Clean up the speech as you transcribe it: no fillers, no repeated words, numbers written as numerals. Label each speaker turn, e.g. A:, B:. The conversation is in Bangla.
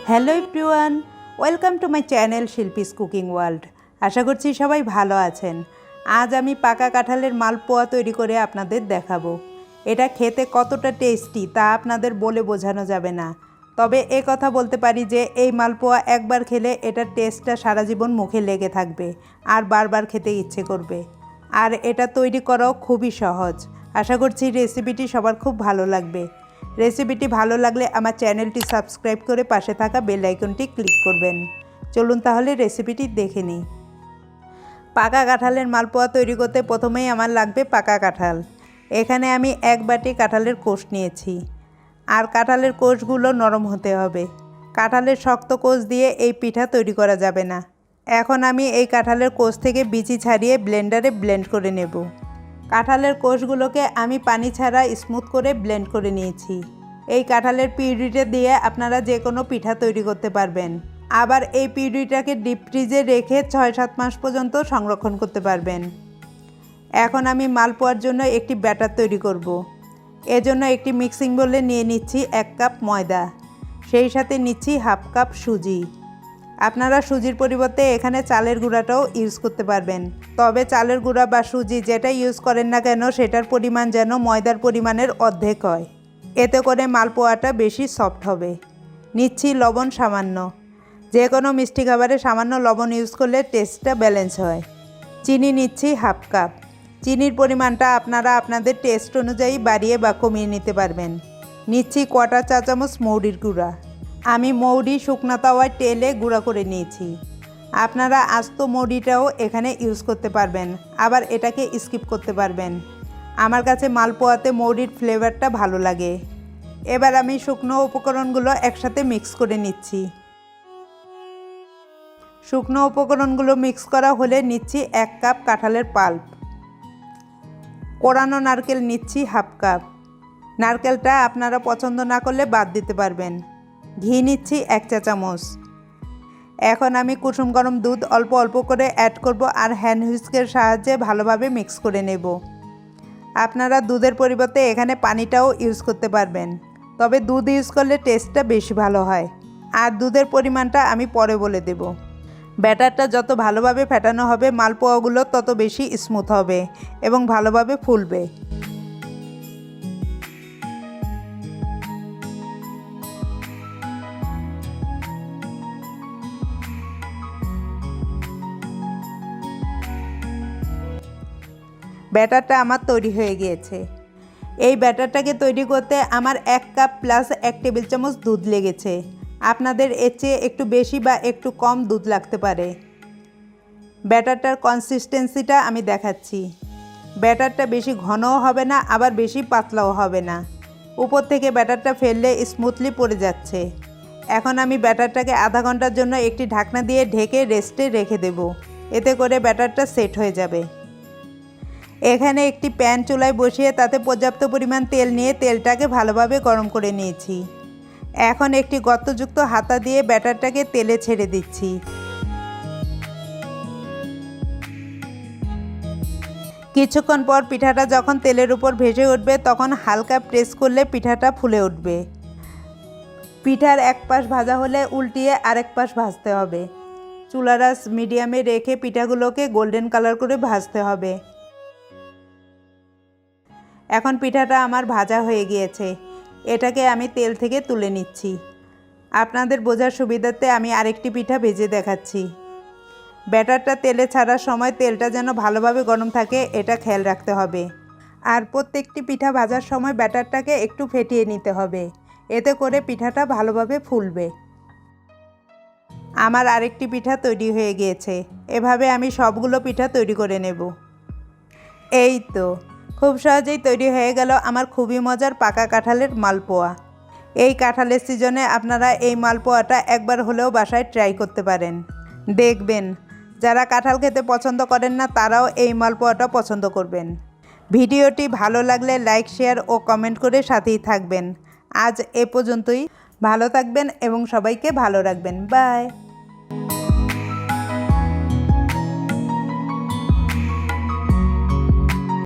A: Hello everyone, welcome to my channel Shilpi's cooking world. আশা করছি সবাই ভালো আছেন। আজ আমি পাকা কাঁঠালের মালপোয়া তৈরি করে আপনাদের দেখাবো। এটা খেতে কতটা টেস্টি তা আপনাদের বলে বোঝানো যাবে না। তবে এ কথা বলতে পারি যে এই মালপোয়া একবার খেলে এটার টেস্টটা সারা জীবন মুখে লেগে থাকবে আর বারবার খেতে ইচ্ছে করবে। আর এটা তৈরি করাও খুবই সহজ। আশা করছি রেসিপিটি সবার খুব ভালো লাগবে। রেসিপিটি ভালো লাগলে আমার চ্যানেলটি সাবস্ক্রাইব করে পাশে থাকা বেল আইকনটি ক্লিক করবেন। চলুন তাহলে রেসিপিটি দেখে নিই। পাকা কাঁঠালের মালপোয়া তৈরি করতে প্রথমেই আমার লাগবে পাকা কাঁঠাল। এখানে আমি এক বাটি কাঁঠালের কোষ নিয়েছি। আর কাঁঠালের কোষগুলো নরম হতে হবে। কাঁঠালের শক্ত কোষ দিয়ে এই পিঠা তৈরি করা যাবে না। এখন আমি এই কাঁঠালের কোষ থেকে বিচি ছাড়িয়ে ব্লেন্ডারে ব্লেন্ড করে নেব। কাঁঠালের কোষগুলোকে আমি পানি ছাড়া স্মুথ করে ব্লেন্ড করে নিয়েছি। এই কাঁঠালের পিউরিটা দিয়ে আপনারা যে কোনো পিঠা তৈরি করতে পারবেন। আবার এই পিউরিটাকে ডিপ ফ্রিজে রেখে 6-7 মাস পর্যন্ত সংরক্ষণ করতে পারবেন। এখন আমি মালপোয়ার জন্য একটি ব্যাটার তৈরি করব। এজন্য একটি মিক্সিং বোলে নিয়ে নিচ্ছি 1 কাপ ময়দা, সেই সাথে নিচ্ছি হাফ কাপ সুজি। আপনারা সুজির পরিবর্তে এখানে চালের গুঁড়াটাও ইউজ করতে পারবেন। তবে চালের গুঁড়া বা সুজি যেটা ইউজ করেন না কেন সেটার পরিমাণ যেন ময়দার পরিমাণের অর্ধেক হয়, এতে করে মালপোয়াটা বেশি সফট হবে। নিচ্ছি লবণ সামান্য। যে কোনো মিষ্টি খাবারে সামান্য লবণ ইউজ করলে টেস্টটা ব্যালেন্স হয়। চিনি নিচ্ছি হাফ কাপ। চিনির পরিমাণটা আপনারা আপনাদের টেস্ট অনুযায়ী বাড়িয়ে বা কমিয়ে নিতে পারবেন। নিচ্ছি 1/4 চা চামচ মৌরির গুঁড়া। আমি মৌরি শুকনা তাওয়ায় তেলে গুঁড়া করে নিয়েছি। আপনারা আস্ত মৌরিটাও এখানে ইউজ করতে পারবেন, আবার এটাকে স্কিপ করতে পারবেন। আমার কাছে মালপোয়াতে মৌরির ফ্লেভারটা ভালো লাগে। এবার আমি শুকনো উপকরণগুলো একসাথে মিক্স করে নিচ্ছি। শুকনো উপকরণগুলো মিক্স করা হলে নিচ্ছি 1 কাপ কাঁঠালের পাল্প। কোরানো নারকেল নিচ্ছি হাফ কাপ। নারকেলটা আপনারা পছন্দ না করলে বাদ দিতে পারবেন। ঘি নিচ্ছি 1 চা চামচ। এখন আমি কুসুম গরম দুধ অল্প অল্প করে অ্যাড করব আর হ্যান্ড হুইস্কের সাহায্যে ভালোভাবে মিক্স করে নেব। আপনারা দুধের পরিবর্তে এখানে পানিটাও ইউজ করতে পারবেন। তবে দুধ ইউজ করলে টেস্টটা বেশি ভালো হয়। আর দুধের পরিমাণটা আমি পরে বলে দেব। ব্যাটারটা যত ভালোভাবে ফেটানো হবে মালপোয়াগুলো তত বেশি স্মুথ হবে এবং ভালোভাবে ফুলবে। ব্যাটারটা আমার তৈরি হয়ে গিয়েছে। এই ব্যাটারটাকে তৈরি করতে আমার 1 কাপ প্লাস 1 টেবিল চামচ দুধ লেগেছে। আপনাদের এর চেয়ে একটু বেশি বা একটু কম দুধ লাগতে পারে। ব্যাটারটার কনসিস্টেন্সিটা আমি দেখাচ্ছি। ব্যাটারটা বেশি ঘনও হবে না, আবার বেশি পাতলাও হবে না। উপর থেকে ব্যাটারটা ফেললে স্মুথলি পড়ে যাচ্ছে। এখন আমি ব্যাটারটাকে আধা ঘন্টার জন্য একটি ঢাকনা দিয়ে ঢেকে রেস্টে রেখে দেব। এতে করে ব্যাটারটা সেট হয়ে যাবে। এখানে একটি প্যান চুলায় বসিয়ে তাতে পর্যাপ্ত পরিমাণ তেল নিয়ে তেলটাকে ভালোভাবে গরম করে নিয়েছি। এখন একটি গর্তযুক্ত হাতা দিয়ে ব্যাটারটাকে তেলে ছেড়ে দিচ্ছি। কিছুক্ষণ পর পিঠাটা যখন তেলের উপর ভেসে উঠবে তখন হালকা প্রেস করলে পিঠাটা ফুলে উঠবে। পিঠার এক পাশ ভাজা হলে উল্টিয়ে আরেক পাশ ভাজতে হবে। চুলার আঁচ মিডিয়ামে রেখে পিঠাগুলোকে গোল্ডেন কালার করে ভাজতে হবে। এখন পিঠাটা আমার ভাজা হয়ে গিয়েছে। এটাকে আমি তেল থেকে তুলে নিচ্ছি। আপনাদের বোঝার সুবিধার্থে আমি আরেকটি পিঠা ভেজে দেখাচ্ছি। ব্যাটারটা তেলে ছাড়ার সময় তেলটা যেন ভালোভাবে গরম থাকে এটা খেয়াল রাখতে হবে। আর প্রত্যেকটি পিঠা ভাজার সময় ব্যাটারটাকে একটু ফেটিয়ে নিতে হবে। এতে করে পিঠাটা ভালোভাবে ফুলবে। আমার আরেকটি পিঠা তৈরি হয়ে গিয়েছে। এভাবে আমি সবগুলো পিঠা তৈরি করে নেব। এই তো খুব সহজেই তৈরি হয়ে গেল আমার খুবই মজার পাকা কাঁঠালের মালপোয়া। এই কাঁঠালের সিজনে আপনারা এই মালপোয়াটা একবার হলেও বাসায় ট্রাই করতে পারেন। দেখবেন যারা কাঁঠাল খেতে পছন্দ করেন না তারাও এই মালপোয়াটা পছন্দ করবেন। ভিডিওটি ভালো লাগলে লাইক, শেয়ার ও কমেন্ট করে সাথেই থাকবেন। আজ এ পর্যন্তই। ভালো থাকবেন এবং সবাইকে ভালো রাখবেন। বাই।